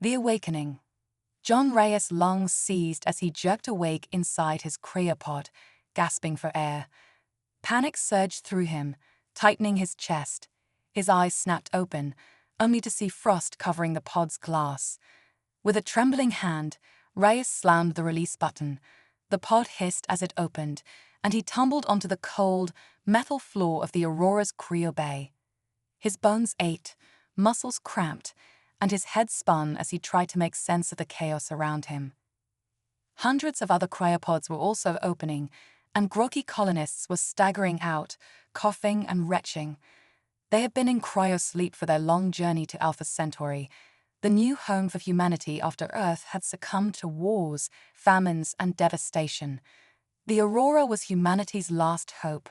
The Awakening. John Reyes' lungs seized as he jerked awake inside his cryopod, gasping for air. Panic surged through him, tightening his chest. His eyes snapped open, only to see frost covering the pod's glass. With a trembling hand, Reyes slammed the release button. The pod hissed as it opened, and he tumbled onto the cold, metal floor of the Aurora's cryo bay. His bones ached, muscles cramped, and his head spun as he tried to make sense of the chaos around him. Hundreds of other cryopods were also opening, and groggy colonists were staggering out, coughing and retching. They had been in cryo sleep for their long journey to Alpha Centauri, the new home for humanity after Earth had succumbed to wars, famines, and devastation. The Aurora was humanity's last hope.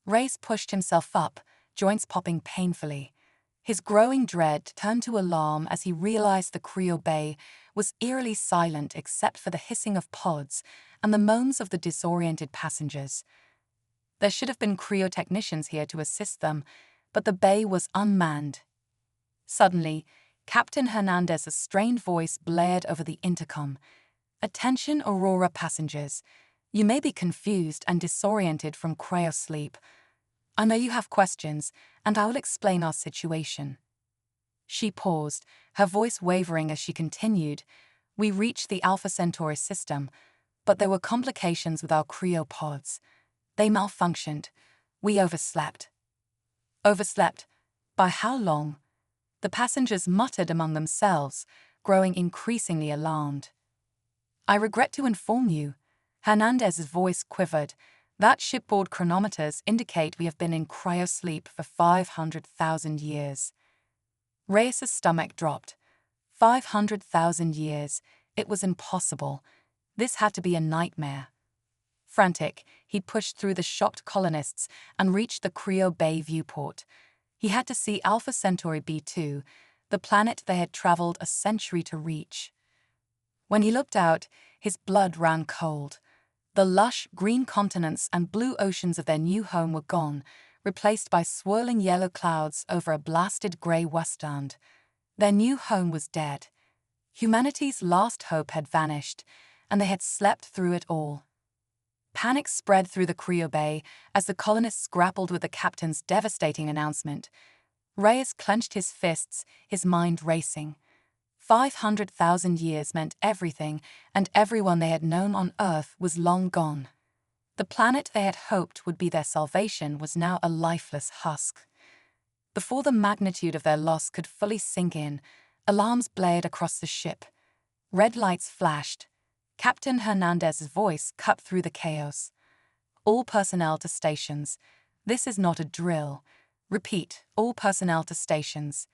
Reyes pushed himself up, joints popping painfully. His growing dread turned to alarm as he realized the cryo bay was eerily silent except for the hissing of pods and the moans of the disoriented passengers. There should have been cryo technicians here to assist them, but the bay was unmanned. Suddenly, Captain Hernandez's strained voice blared over the intercom. "Attention, Aurora passengers. You may be confused and disoriented from cryo sleep. I know you have questions, and I will explain our situation." She paused, her voice wavering as she continued. "We reached the Alpha Centauri system, but there were complications with our cryopods. They malfunctioned. We overslept." Overslept? By how long? The passengers muttered among themselves, growing increasingly alarmed. "I regret to inform you," Hernandez's voice quivered, "that shipboard chronometers indicate we have been in cryosleep for 500,000 years. Reyes' stomach dropped. 500,000 years. It was impossible. This had to be a nightmare. Frantic, he pushed through the shocked colonists and reached the Cryo Bay viewport. He had to see Alpha Centauri B2, the planet they had traveled a century to reach. When he looked out, his blood ran cold. The lush, green continents and blue oceans of their new home were gone, replaced by swirling yellow clouds over a blasted grey wasteland. Their new home was dead. Humanity's last hope had vanished, and they had slept through it all. Panic spread through the cryo bay as the colonists grappled with the captain's devastating announcement. Reyes clenched his fists, his mind racing. 500,000 years meant everything, and everyone they had known on Earth was long gone. The planet they had hoped would be their salvation was now a lifeless husk. Before the magnitude of their loss could fully sink in, alarms blared across the ship. Red lights flashed. Captain Hernandez's voice cut through the chaos. "All personnel to stations. This is not a drill. Repeat, all personnel to stations."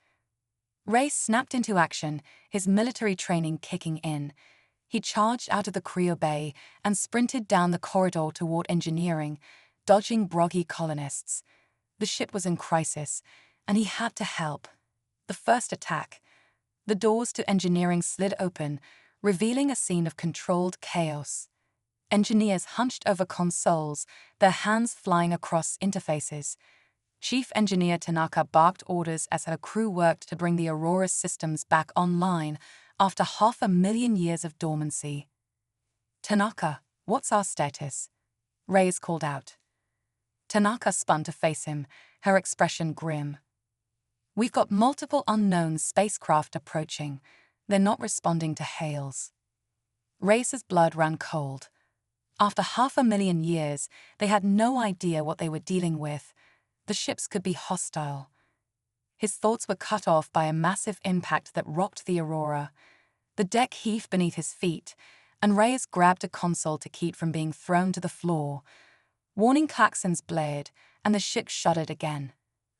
Reyes snapped into action, his military training kicking in. He charged out of the cryo bay and sprinted down the corridor toward engineering, dodging groggy colonists. The ship was in crisis, and he had to help. The first attack. The doors to engineering slid open, revealing a scene of controlled chaos. Engineers hunched over consoles, their hands flying across interfaces. Chief Engineer Tanaka barked orders as her crew worked to bring the Aurora systems back online after 500,000 years of dormancy. "Tanaka, what's our status?" Reyes called out. Tanaka spun to face him, her expression grim. "We've got multiple unknown spacecraft approaching. They're not responding to hails." Reyes' blood ran cold. After 500,000 years, they had no idea what they were dealing with. The ships could be hostile. His thoughts were cut off by a massive impact that rocked the Aurora. The deck heaved beneath his feet, and Reyes grabbed a console to keep from being thrown to the floor. Warning klaxons blared, and the ship shuddered again.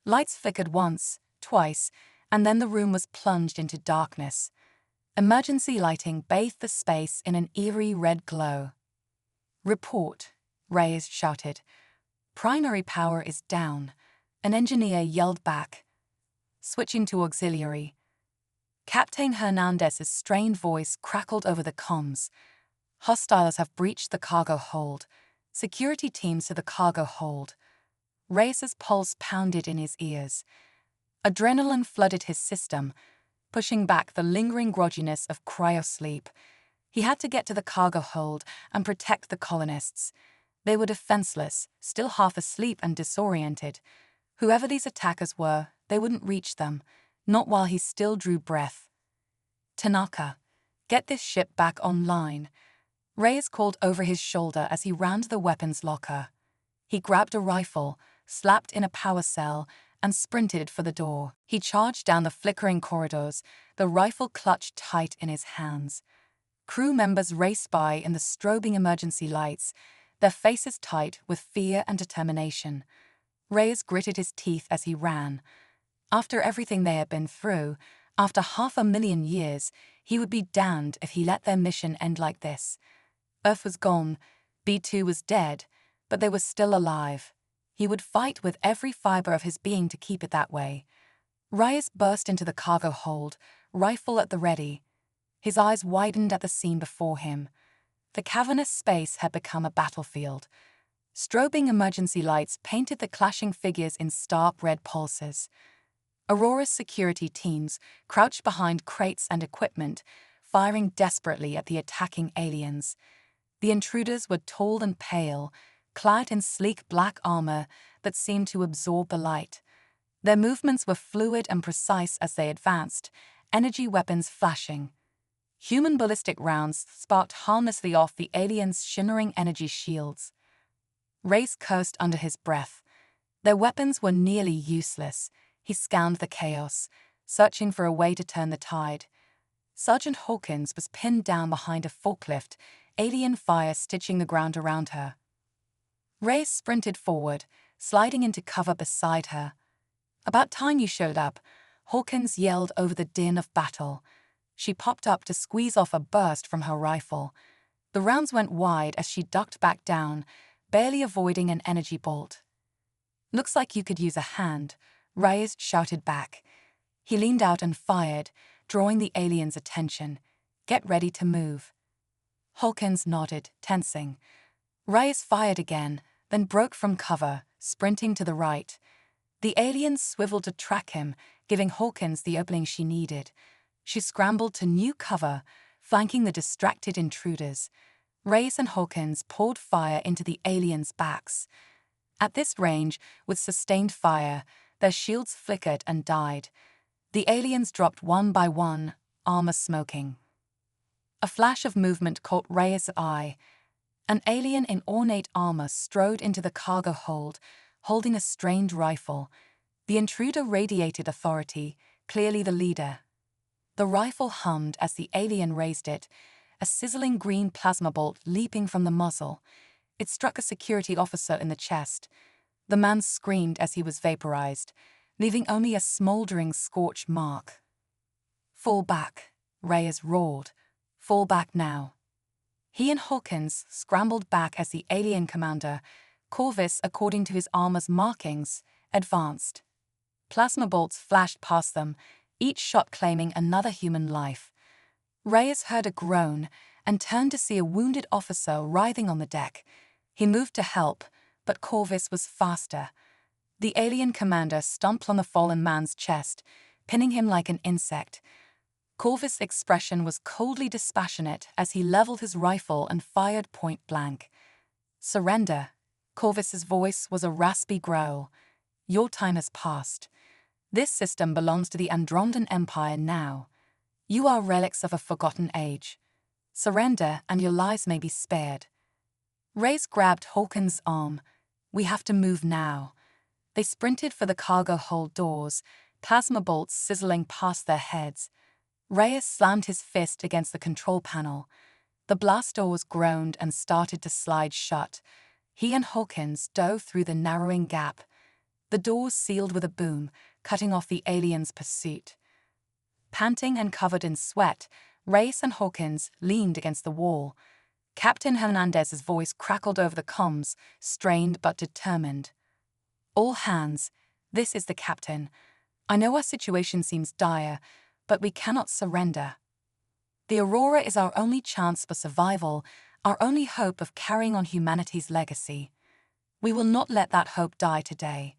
Lights flickered once, twice, and then the room was plunged into darkness. Emergency lighting bathed the space in an eerie red glow. "Report," Reyes shouted. "Primary power is down," an engineer yelled back. Switching to auxiliary. Captain Hernandez's strained voice crackled over the comms. "Hostiles have breached the cargo hold. Security teams to the cargo hold." Reyes' pulse pounded in his ears. Adrenaline flooded his system. pushing back the lingering grogginess of cryo sleep. He had to get to the cargo hold and protect the colonists. They were defenseless, still half asleep and disoriented. Whoever these attackers were, they wouldn't reach them, not while he still drew breath. "Tanaka, get this ship back online," Reyes called over his shoulder as he ran to the weapons locker. He grabbed a rifle, slapped in a power cell, and sprinted for the door. He charged down the flickering corridors, the rifle clutched tight in his hands. Crew members raced by in the strobing emergency lights, their faces tight with fear and determination. Reyes gritted his teeth as he ran. After everything they had been through, after 500,000 years, he would be damned if he let their mission end like this. Earth was gone, B2 was dead, but they were still alive. He would fight with every fiber of his being to keep it that way. Reyes burst into the cargo hold, rifle at the ready. His eyes widened at the scene before him. The cavernous space had become a battlefield. Strobing emergency lights painted the clashing figures in stark red pulses. Aurora's security teams crouched behind crates and equipment, firing desperately at the attacking aliens. The intruders were tall and pale, clad in sleek black armor that seemed to absorb the light. Their movements were fluid and precise as they advanced, energy weapons flashing. Human ballistic rounds sparked harmlessly off the aliens' shimmering energy shields. Reyes cursed under his breath. Their weapons were nearly useless. He scanned the chaos, searching for a way to turn the tide. Sergeant Hawkins was pinned down behind a forklift, alien fire stitching the ground around her. Reyes sprinted forward, sliding into cover beside her. "About time you showed up," Hawkins yelled over the din of battle. She popped up to squeeze off a burst from her rifle. The rounds went wide as she ducked back down, barely avoiding an energy bolt. "Looks like you could use a hand," Reyes shouted back. He leaned out and fired, drawing the alien's attention. "Get ready to move." Hawkins nodded, tensing. Reyes fired again, then broke from cover, sprinting to the right. The alien swiveled to track him, giving Hawkins the opening she needed. She scrambled to new cover, flanking the distracted intruders. Reyes and Hawkins poured fire into the aliens' backs. At this range, with sustained fire, their shields flickered and died. The aliens dropped one by one, armor smoking. A flash of movement caught Reyes' eye. An alien in ornate armor strode into the cargo hold, holding a strained rifle. The intruder radiated authority, clearly the leader. The rifle hummed as the alien raised it, a sizzling green plasma bolt leaping from the muzzle. It struck a security officer in the chest. The man screamed as he was vaporized, leaving only a smoldering scorch mark. "Fall back," Reyes roared. "Fall back now." He and Hawkins scrambled back as the alien commander, Corvus according to his armor's markings, advanced. Plasma bolts flashed past them, each shot claiming another human life. Reyes heard a groan and turned to see a wounded officer writhing on the deck. He moved to help, but Corvus was faster. The alien commander stomped on the fallen man's chest, pinning him like an insect. Corvus' expression was coldly dispassionate as he leveled his rifle and fired point blank. "Surrender." Corvus' voice was a raspy growl. "Your time has passed. This system belongs to the Andromedan Empire now. You are relics of a forgotten age. Surrender and your lives may be spared." Reyes grabbed Hawkins' arm. "We have to move now." They sprinted for the cargo hold doors, plasma bolts sizzling past their heads. Reyes slammed his fist against the control panel. The blast doors groaned and started to slide shut. He and Hawkins dove through the narrowing gap. The doors sealed with a boom, cutting off the alien's pursuit. Panting and covered in sweat, Reyes and Hawkins leaned against the wall. Captain Hernandez's voice crackled over the comms, strained but determined. "All hands, this is the captain. I know our situation seems dire, but we cannot surrender. The Aurora is our only chance for survival, our only hope of carrying on humanity's legacy. We will not let that hope die today.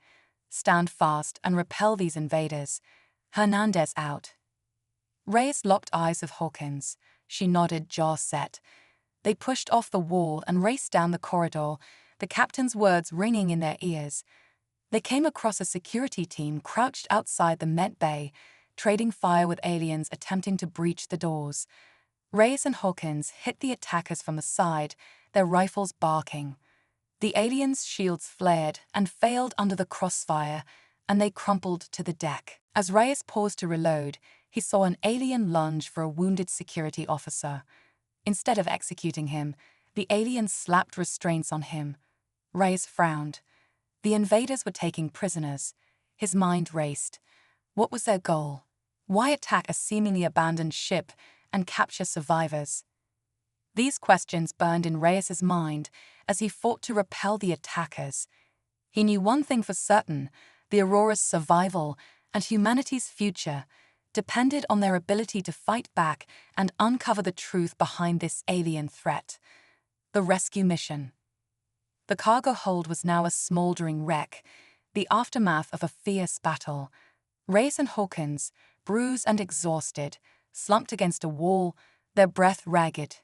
Stand fast and repel these invaders. Hernandez out." Reyes locked eyes with Hawkins. She nodded, jaw set. They pushed off the wall and raced down the corridor, the captain's words ringing in their ears. They came across a security team crouched outside the med bay, trading fire with aliens attempting to breach the doors. Reyes and Hawkins hit the attackers from the side, their rifles barking. The aliens' shields flared and failed under the crossfire, and they crumpled to the deck. As Reyes paused to reload, he saw an alien lunge for a wounded security officer. Instead of executing him, the alien slapped restraints on him. Reyes frowned. The invaders were taking prisoners. His mind raced. What was their goal? Why attack a seemingly abandoned ship and capture survivors? These questions burned in Reyes's mind as he fought to repel the attackers. He knew one thing for certain: the Aurora's survival and humanity's future depended on their ability to fight back and uncover the truth behind this alien threat. The rescue mission. The cargo hold was now a smoldering wreck, the aftermath of a fierce battle. Reyes and Hawkins, bruised and exhausted, slumped against a wall, their breath ragged.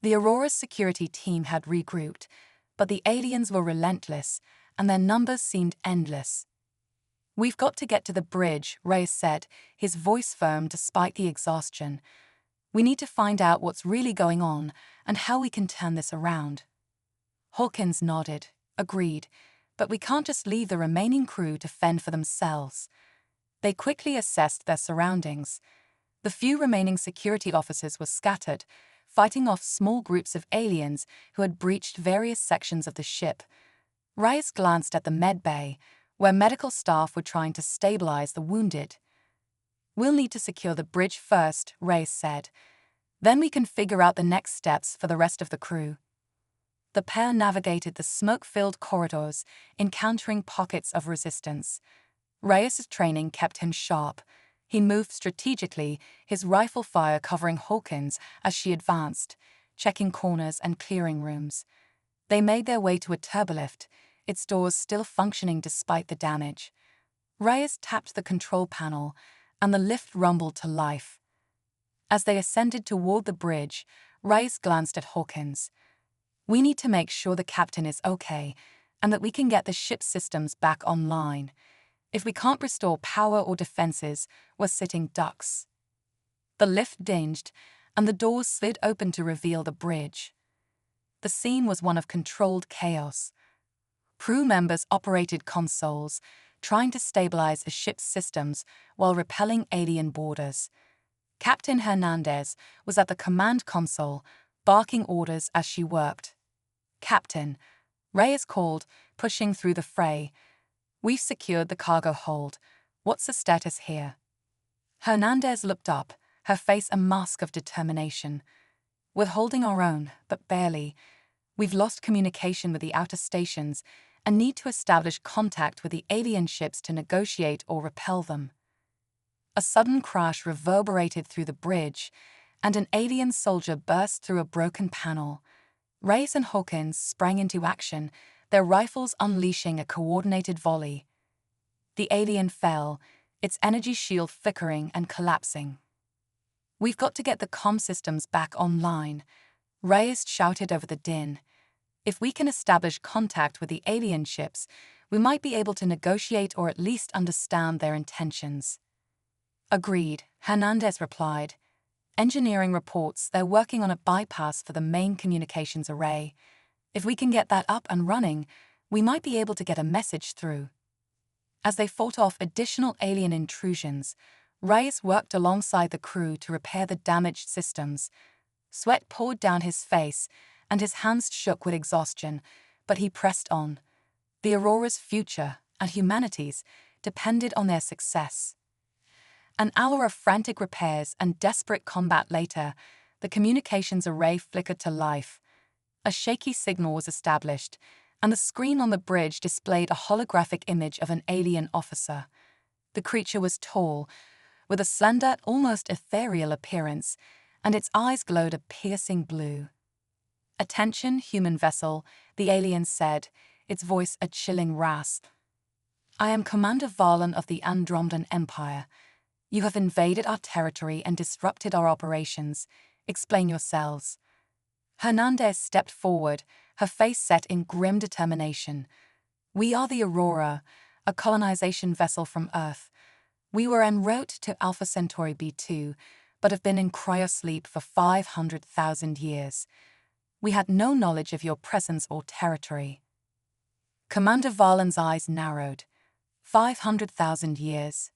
The Aurora's security team had regrouped, but the aliens were relentless, and their numbers seemed endless. "We've got to get to the bridge," Reyes said, his voice firm despite the exhaustion. "We need to find out what's really going on and how we can turn this around." Hawkins nodded, agreed, but we can't just leave the remaining crew to fend for themselves. They quickly assessed their surroundings. The few remaining security officers were scattered, fighting off small groups of aliens who had breached various sections of the ship. Reyes glanced at the med bay, where medical staff were trying to stabilize the wounded. "We'll need to secure the bridge first," Reyes said. "Then we can figure out the next steps for the rest of the crew." The pair navigated the smoke-filled corridors, encountering pockets of resistance. Reyes' training kept him sharp. He moved strategically, his rifle fire covering Hawkins as she advanced, checking corners and clearing rooms. They made their way to a turbolift, its doors still functioning despite the damage. Reyes tapped the control panel, and the lift rumbled to life. As they ascended toward the bridge, Reyes glanced at Hawkins. "We need to make sure the captain is okay, and that we can get the ship's systems back online. If we can't restore power or defenses, we're sitting ducks." The lift dinged, and the doors slid open to reveal the bridge. The scene was one of controlled chaos. Crew members operated consoles, trying to stabilize the ship's systems while repelling alien boarders. Captain Hernandez was at the command console, barking orders as she worked. "Captain," Reyes called, pushing through the fray. "We've secured the cargo hold. What's the status here?" Hernandez looked up, her face a mask of determination. "We're holding our own, but barely. We've lost communication with the outer stations and need to establish contact with the alien ships to negotiate or repel them." A sudden crash reverberated through the bridge, and an alien soldier burst through a broken panel. Reyes and Hawkins sprang into action, their rifles unleashing a coordinated volley. The alien fell, its energy shield flickering and collapsing. "We've got to get the comm systems back online," Reyes shouted over the din. "If we can establish contact with the alien ships, we might be able to negotiate or at least understand their intentions." "Agreed," Hernandez replied. "Engineering reports they're working on a bypass for the main communications array. If we can get that up and running, we might be able to get a message through." As they fought off additional alien intrusions, Reyes worked alongside the crew to repair the damaged systems. Sweat poured down his face, and his hands shook with exhaustion, but he pressed on. The Aurora's future, and humanity's, depended on their success. An hour of frantic repairs and desperate combat later, the communications array flickered to life. A shaky signal was established, and the screen on the bridge displayed a holographic image of an alien officer. The creature was tall, with a slender, almost ethereal appearance, and its eyes glowed a piercing blue. "Attention, human vessel," the alien said, its voice a chilling rasp. "I am Commander Varlon of the Andromedan Empire. You have invaded our territory and disrupted our operations. Explain yourselves. Hernandez stepped forward, her face set in grim determination. We are the Aurora, a colonization vessel from Earth. We were en route to Alpha Centauri B2, but have been in Cryo Sleep for 500,000 years. We had no knowledge of your presence or territory. Commander Varlan's eyes narrowed. 500,000 years.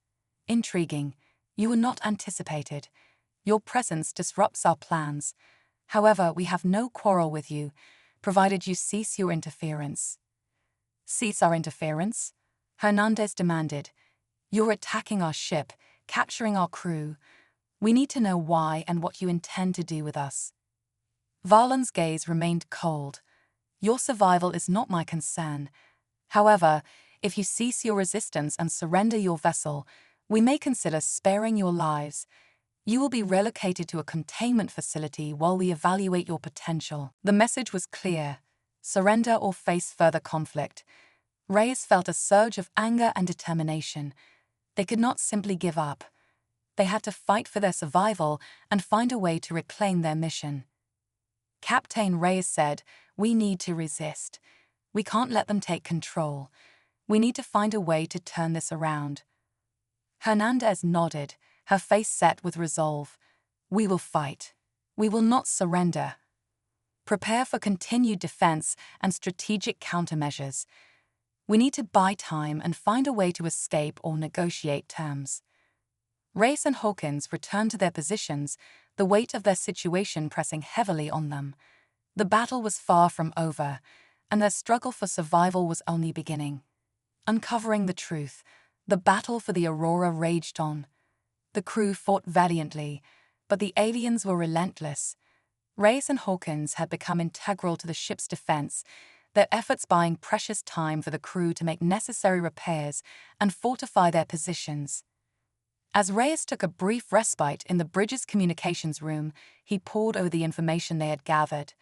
Intriguing. You were not anticipated. Your presence disrupts our plans. However, we have no quarrel with you, provided you cease your interference. Cease our interference? Hernandez demanded. You're attacking our ship, capturing our crew. We need to know why and what you intend to do with us. Varlan's gaze remained cold. Your survival is not my concern. However, if you cease your resistance and surrender your vessel, we may consider sparing your lives. You will be relocated to a containment facility while we evaluate your potential. The message was clear. Surrender or face further conflict. Reyes felt a surge of anger and determination. They could not simply give up. They had to fight for their survival and find a way to reclaim their mission. Captain Reyes said, "We need to resist. We can't let them take control. We need to find a way to turn this around." Hernandez nodded, her face set with resolve. "We will fight. We will not surrender. Prepare for continued defense and strategic countermeasures. We need to buy time and find a way to escape or negotiate terms." Reyes and Hawkins returned to their positions, the weight of their situation pressing heavily on them. The battle was far from over, and their struggle for survival was only beginning. Uncovering the truth, the battle for the Aurora raged on. The crew fought valiantly, but the aliens were relentless. Reyes and Hawkins had become integral to the ship's defense, their efforts buying precious time for the crew to make necessary repairs and fortify their positions. As Reyes took a brief respite in the bridge's communications room, he pored over the information they had gathered.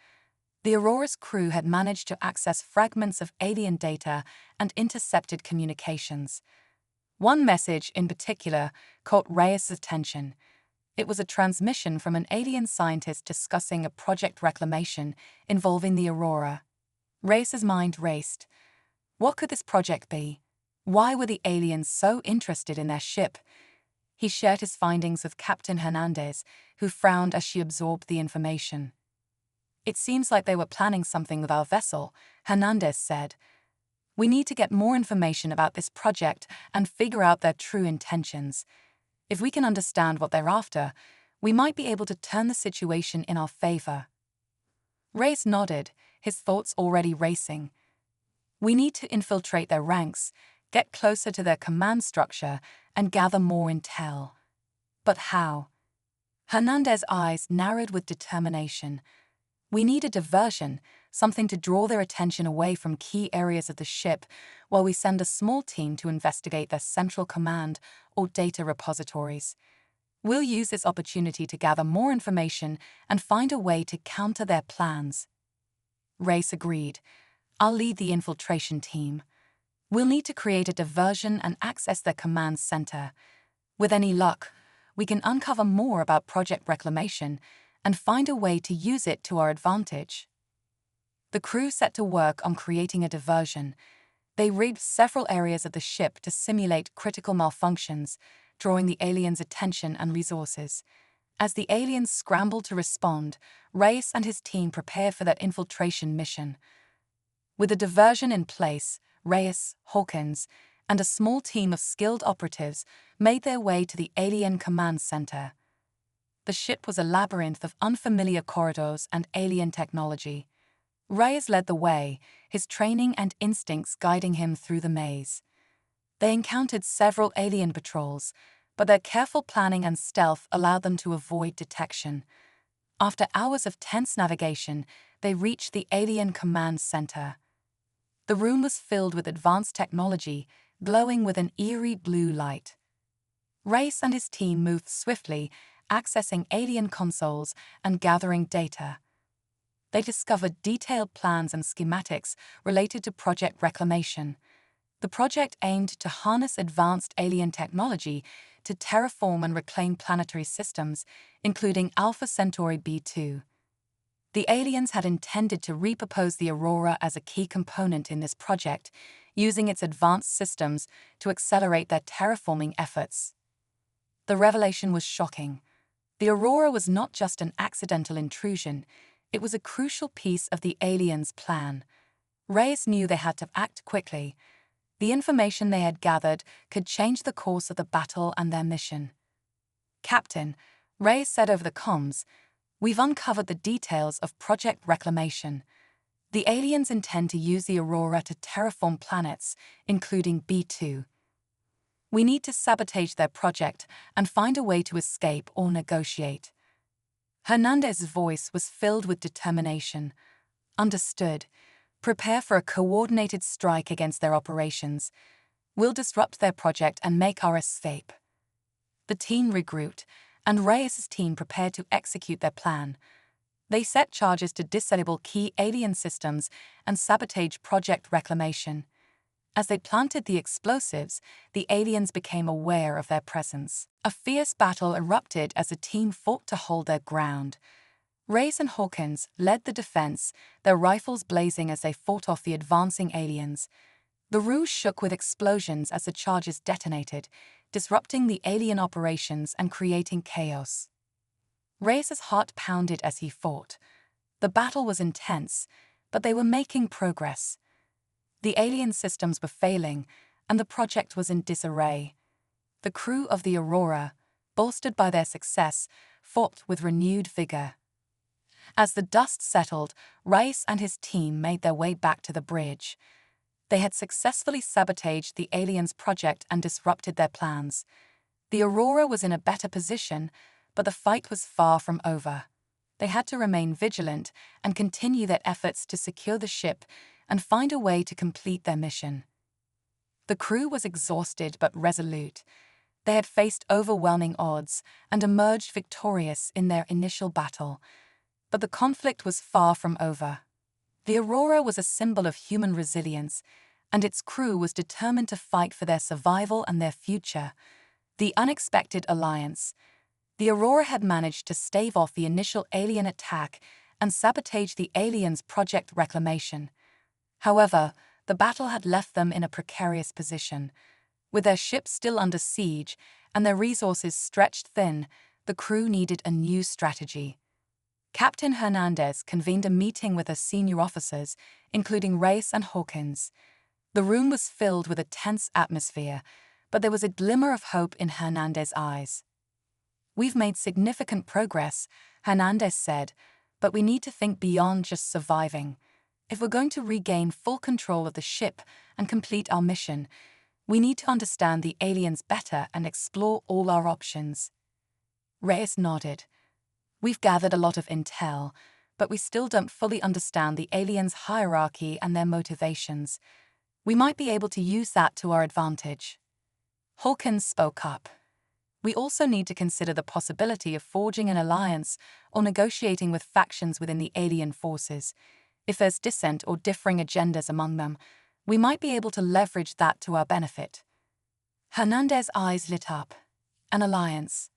The Aurora's crew had managed to access fragments of alien data and intercepted communications. One message in particular caught Reyes' attention. It was a transmission from an alien scientist discussing a project reclamation involving the Aurora. Reyes' mind raced. What could this project be? Why were the aliens so interested in their ship? He shared his findings with Captain Hernandez, who frowned as she absorbed the information. "It seems like they were planning something with our vessel," Hernandez said. "We need to get more information about this project and figure out their true intentions. If we can understand what they're after, we might be able to turn the situation in our favor." Reyes nodded, his thoughts already racing. "We need to infiltrate their ranks, get closer to their command structure, and gather more intel. But how?" Hernandez's eyes narrowed with determination. "We need a diversion, something to draw their attention away from key areas of the ship, while we send a small team to investigate their central command or data repositories. We'll use this opportunity to gather more information and find a way to counter their plans." Reyes agreed. "I'll lead the infiltration team. We'll need to create a diversion and access their command center. With any luck, we can uncover more about Project Reclamation and find a way to use it to our advantage." The crew set to work on creating a diversion. They rigged several areas of the ship to simulate critical malfunctions, drawing the aliens' attention and resources. As the aliens scrambled to respond, Reyes and his team prepared for that infiltration mission. With the diversion in place, Reyes, Hawkins, and a small team of skilled operatives made their way to the alien command center. The ship was a labyrinth of unfamiliar corridors and alien technology. Reyes led the way, his training and instincts guiding him through the maze. They encountered several alien patrols, but their careful planning and stealth allowed them to avoid detection. After hours of tense navigation, they reached the alien command center. The room was filled with advanced technology, glowing with an eerie blue light. Reyes and his team moved swiftly, accessing alien consoles and gathering data. They discovered detailed plans and schematics related to Project Reclamation. The project aimed to harness advanced alien technology to terraform and reclaim planetary systems, including Alpha Centauri B2. The aliens had intended to repurpose the Aurora as a key component in this project, using its advanced systems to accelerate their terraforming efforts. The revelation was shocking. The Aurora was not just an accidental intrusion, it was a crucial piece of the aliens' plan. Reyes knew they had to act quickly. The information they had gathered could change the course of the battle and their mission. "Captain," Reyes said over the comms, "we've uncovered the details of Project Reclamation. The aliens intend to use the Aurora to terraform planets, including B2. We need to sabotage their project and find a way to escape or negotiate." Hernandez's voice was filled with determination. "Understood. Prepare for a coordinated strike against their operations. We'll disrupt their project and make our escape." The team regrouped, and Reyes' team prepared to execute their plan. They set charges to disable key alien systems and sabotage Project Reclamation. As they planted the explosives, the aliens became aware of their presence. A fierce battle erupted as the team fought to hold their ground. Reyes and Hawkins led the defense, their rifles blazing as they fought off the advancing aliens. The room shook with explosions as the charges detonated, disrupting the alien operations and creating chaos. Reyes' heart pounded as he fought. The battle was intense, but they were making progress. The alien systems were failing, and the project was in disarray. The crew of the Aurora, bolstered by their success, fought with renewed vigor. As the dust settled, Reyes and his team made their way back to the bridge. They had successfully sabotaged the aliens' project and disrupted their plans. The Aurora was in a better position, but the fight was far from over. They had to remain vigilant and continue their efforts to secure the ship and find a way to complete their mission. The crew was exhausted but resolute. They had faced overwhelming odds and emerged victorious in their initial battle. But the conflict was far from over. The Aurora was a symbol of human resilience, and its crew was determined to fight for their survival and their future. The unexpected alliance. The Aurora had managed to stave off the initial alien attack and sabotage the aliens' Project Reclamation. However, the battle had left them in a precarious position. With their ship still under siege and their resources stretched thin, the crew needed a new strategy. Captain Hernandez convened a meeting with her senior officers, including Reyes and Hawkins. The room was filled with a tense atmosphere, but there was a glimmer of hope in Hernandez's eyes. "We've made significant progress," Hernandez said, "but we need to think beyond just surviving. If we're going to regain full control of the ship and complete our mission, we need to understand the aliens better and explore all our options." Reyes nodded. "We've gathered a lot of intel, but we still don't fully understand the aliens' hierarchy and their motivations. We might be able to use that to our advantage." Hawkins spoke up. "We also need to consider the possibility of forging an alliance or negotiating with factions within the alien forces. If there's dissent or differing agendas among them, we might be able to leverage that to our benefit." Hernandez's eyes lit up. "An alliance.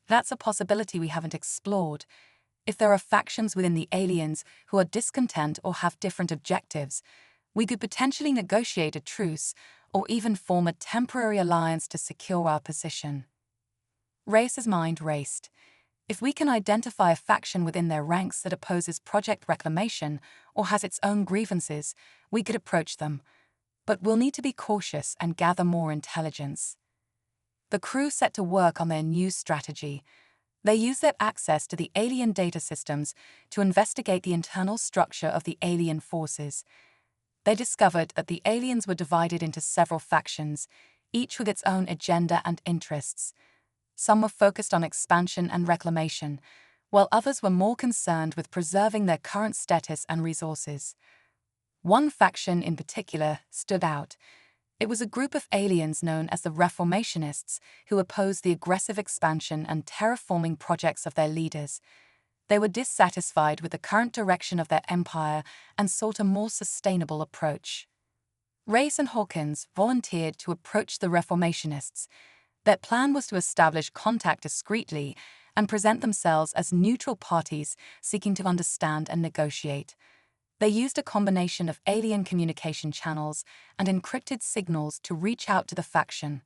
That's a possibility we haven't explored. If there are factions within the aliens who are discontent or have different objectives, we could potentially negotiate a truce or even form a temporary alliance to secure our position." Reyes' mind raced. If we can identify a faction within their ranks that opposes Project Reclamation or has its own grievances, we could approach them. But we'll need to be cautious and gather more intelligence. The crew set to work on their new strategy. They used their access to the alien data systems to investigate the internal structure of the alien forces. They discovered that the aliens were divided into several factions, each with its own agenda and interests. Some were focused on expansion and reclamation, while others were more concerned with preserving their current status and resources. One faction in particular stood out. It was a group of aliens known as the Reformationists who opposed the aggressive expansion and terraforming projects of their leaders. They were dissatisfied with the current direction of their empire and sought a more sustainable approach. Reyes and Hawkins volunteered to approach the Reformationists. Their plan was to establish contact discreetly and present themselves as neutral parties seeking to understand and negotiate. They used a combination of alien communication channels and encrypted signals to reach out to the faction.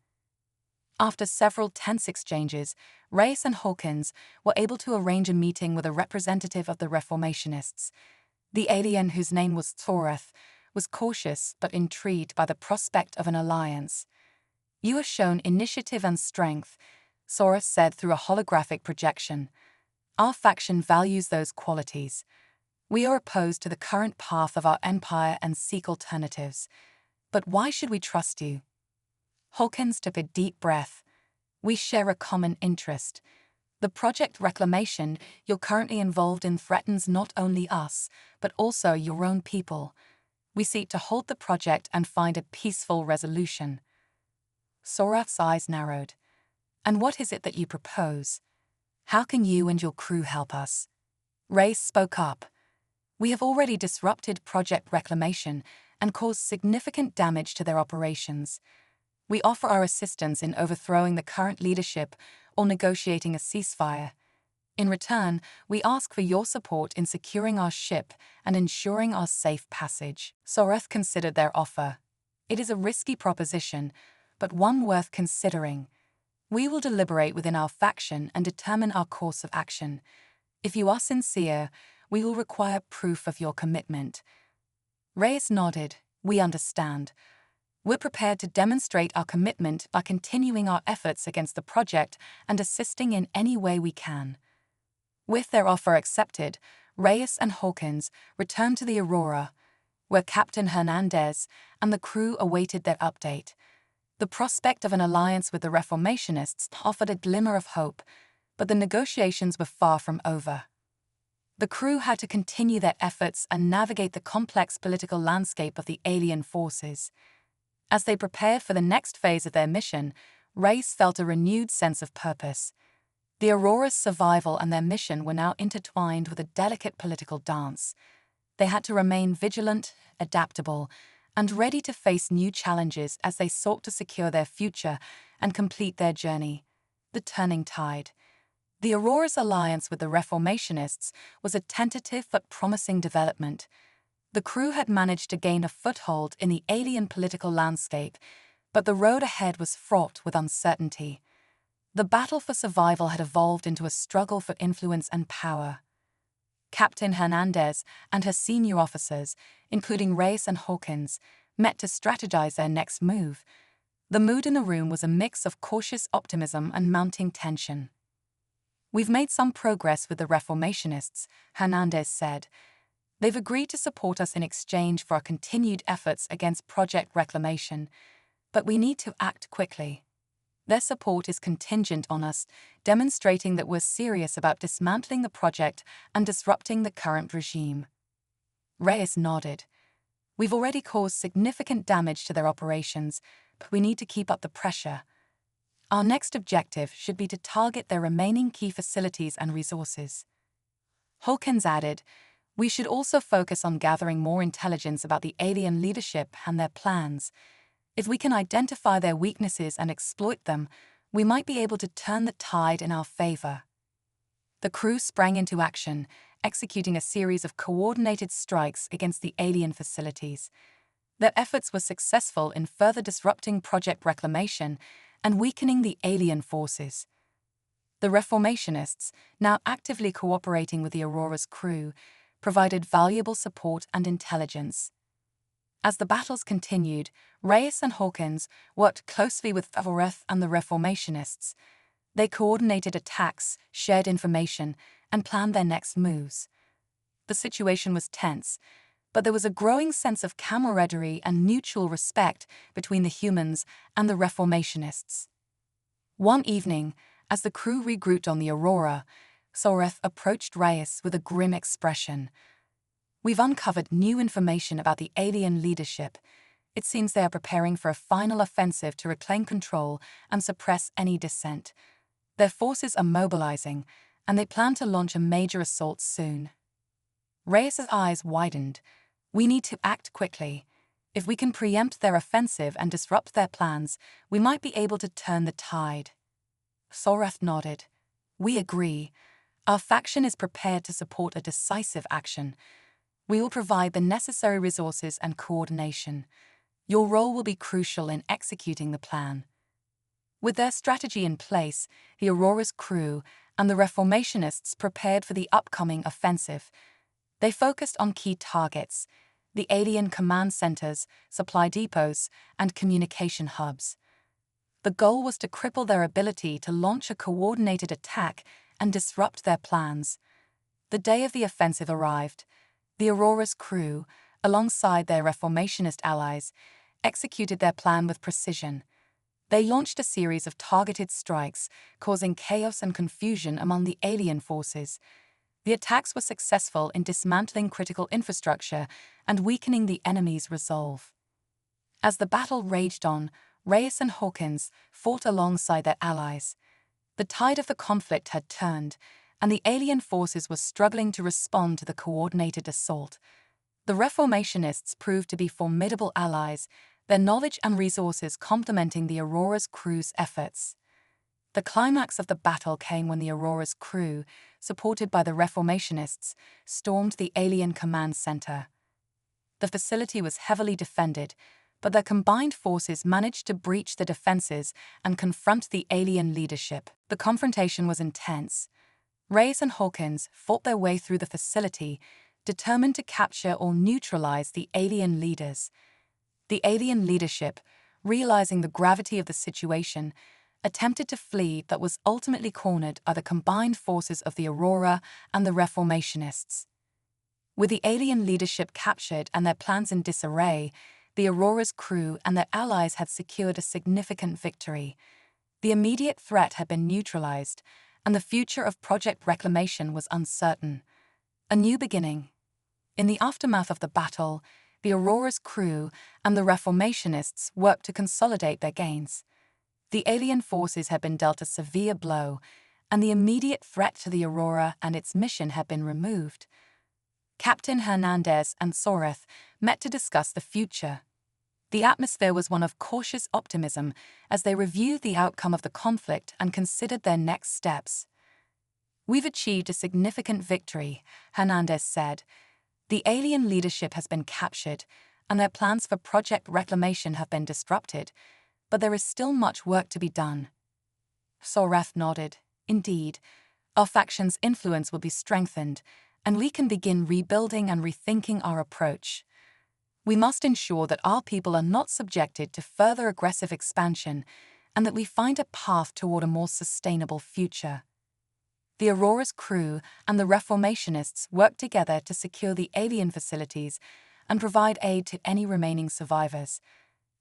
After several tense exchanges, Reyes and Hawkins were able to arrange a meeting with a representative of the Reformationists. The alien, whose name was Thorath, was cautious but intrigued by the prospect of an alliance. "You have shown initiative and strength," Soros said through a holographic projection. "Our faction values those qualities. We are opposed to the current path of our empire and seek alternatives. But why should we trust you?" Hawkins took a deep breath. "We share a common interest. The project reclamation you're currently involved in threatens not only us, but also your own people. We seek to halt the project and find a peaceful resolution." Sorath's eyes narrowed. "And what is it that you propose? How can you and your crew help us?" Reyes spoke up. "We have already disrupted Project Reclamation and caused significant damage to their operations. We offer our assistance in overthrowing the current leadership or negotiating a ceasefire. In return, we ask for your support in securing our ship and ensuring our safe passage." Sorath considered their offer. "It is a risky proposition, but one worth considering. We will deliberate within our faction and determine our course of action. If you are sincere, we will require proof of your commitment." Reyes nodded. "We understand. We're prepared to demonstrate our commitment by continuing our efforts against the project and assisting in any way we can." With their offer accepted, Reyes and Hawkins returned to the Aurora, where Captain Hernandez and the crew awaited their update. The prospect of an alliance with the Reformationists offered a glimmer of hope, but the negotiations were far from over. The crew had to continue their efforts and navigate the complex political landscape of the alien forces. As they prepared for the next phase of their mission, Reyes felt a renewed sense of purpose. The Aurora's survival and their mission were now intertwined with a delicate political dance. They had to remain vigilant, adaptable, and ready to face new challenges as they sought to secure their future and complete their journey. The turning tide. The Aurora's alliance with the Reformationists was a tentative but promising development. The crew had managed to gain a foothold in the alien political landscape, but the road ahead was fraught with uncertainty. The battle for survival had evolved into a struggle for influence and power. Captain Hernandez and her senior officers, including Reyes and Hawkins, met to strategize their next move. The mood in the room was a mix of cautious optimism and mounting tension. "We've made some progress with the Reformationists," Hernandez said. "They've agreed to support us in exchange for our continued efforts against Project Reclamation, but we need to act quickly. Their support is contingent on us demonstrating that we're serious about dismantling the project and disrupting the current regime." Reyes nodded. "We've already caused significant damage to their operations, but we need to keep up the pressure. Our next objective should be to target their remaining key facilities and resources." Hawkins added, "We should also focus on gathering more intelligence about the alien leadership and their plans. If we can identify their weaknesses and exploit them, we might be able to turn the tide in our favor." The crew sprang into action, executing a series of coordinated strikes against the alien facilities. Their efforts were successful in further disrupting Project Reclamation and weakening the alien forces. The Reformationists, now actively cooperating with the Aurora's crew, provided valuable support and intelligence. As the battles continued, Reyes and Hawkins worked closely with Thorath and the Reformationists. They coordinated attacks, shared information, and planned their next moves. The situation was tense, but there was a growing sense of camaraderie and mutual respect between the humans and the Reformationists. One evening, as the crew regrouped on the Aurora, Thorath approached Reyes with a grim expression. "We've uncovered new information about the alien leadership. It seems they are preparing for a final offensive to reclaim control and suppress any dissent. Their forces are mobilizing, and they plan to launch a major assault soon." Reyes' eyes widened. "We need to act quickly. If we can preempt their offensive and disrupt their plans, we might be able to turn the tide. Sorath nodded. We agree. Our faction is prepared to support a decisive action. We will provide the necessary resources and coordination. Your role will be crucial in executing the plan. With their strategy in place, the Aurora's crew and the Reformationists prepared for the upcoming offensive. They focused on key targets: the alien command centers, supply depots, and communication hubs. The goal was to cripple their ability to launch a coordinated attack and disrupt their plans. The day of the offensive arrived. The Aurora's crew, alongside their Reformationist allies, executed their plan with precision. They launched a series of targeted strikes, causing chaos and confusion among the alien forces. The attacks were successful in dismantling critical infrastructure and weakening the enemy's resolve. As the battle raged on, Reyes and Hawkins fought alongside their allies. The tide of the conflict had turned, and the alien forces were struggling to respond to the coordinated assault. The Reformationists proved to be formidable allies, their knowledge and resources complementing the Aurora's crew's efforts. The climax of the battle came when the Aurora's crew, supported by the Reformationists, stormed the alien command center. The facility was heavily defended, but their combined forces managed to breach the defenses and confront the alien leadership. The confrontation was intense. Reyes and Hawkins fought their way through the facility, determined to capture or neutralize the alien leaders. The alien leadership, realizing the gravity of the situation, attempted to flee but was ultimately cornered by the combined forces of the Aurora and the Reformationists. With the alien leadership captured and their plans in disarray, the Aurora's crew and their allies had secured a significant victory. The immediate threat had been neutralized, and the future of Project Reclamation was uncertain. A new beginning. In the aftermath of the battle, the Aurora's crew and the Reformationists worked to consolidate their gains. The alien forces had been dealt a severe blow, and the immediate threat to the Aurora and its mission had been removed. Captain Hernandez and Sorath met to discuss the future. The atmosphere was one of cautious optimism as they reviewed the outcome of the conflict and considered their next steps. We've achieved a significant victory, Hernandez said. The alien leadership has been captured, and their plans for Project Reclamation have been disrupted, but there is still much work to be done. Sorath nodded. Indeed, our faction's influence will be strengthened, and we can begin rebuilding and rethinking our approach. We must ensure that our people are not subjected to further aggressive expansion and that we find a path toward a more sustainable future. The Aurora's crew and the Reformationists worked together to secure the alien facilities and provide aid to any remaining survivors.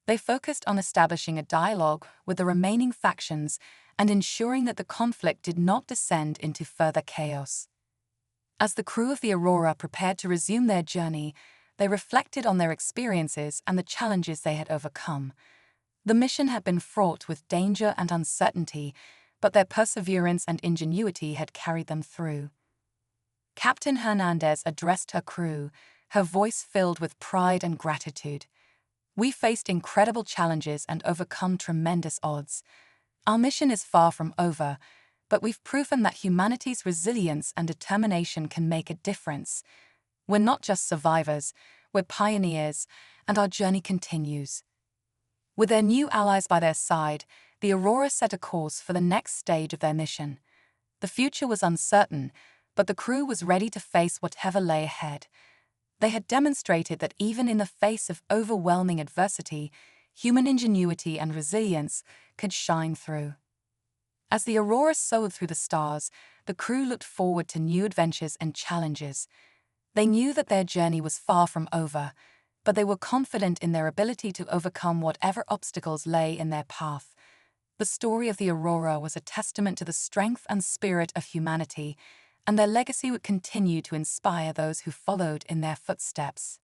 They focused on establishing a dialogue with the remaining factions and ensuring that the conflict did not descend into further chaos. As the crew of the Aurora prepared to resume their journey, they reflected on their experiences and the challenges they had overcome. The mission had been fraught with danger and uncertainty, but their perseverance and ingenuity had carried them through. Captain Hernandez addressed her crew, her voice filled with pride and gratitude. We faced incredible challenges and overcome tremendous odds. Our mission is far from over, but we've proven that humanity's resilience and determination can make a difference. We're not just survivors, we're pioneers, and our journey continues. With their new allies by their side, the Aurora set a course for the next stage of their mission. The future was uncertain, but the crew was ready to face whatever lay ahead. They had demonstrated that even in the face of overwhelming adversity, human ingenuity and resilience could shine through. As the Aurora soared through the stars, the crew looked forward to new adventures and challenges. They knew that their journey was far from over, but they were confident in their ability to overcome whatever obstacles lay in their path. The story of the Aurora was a testament to the strength and spirit of humanity, and their legacy would continue to inspire those who followed in their footsteps.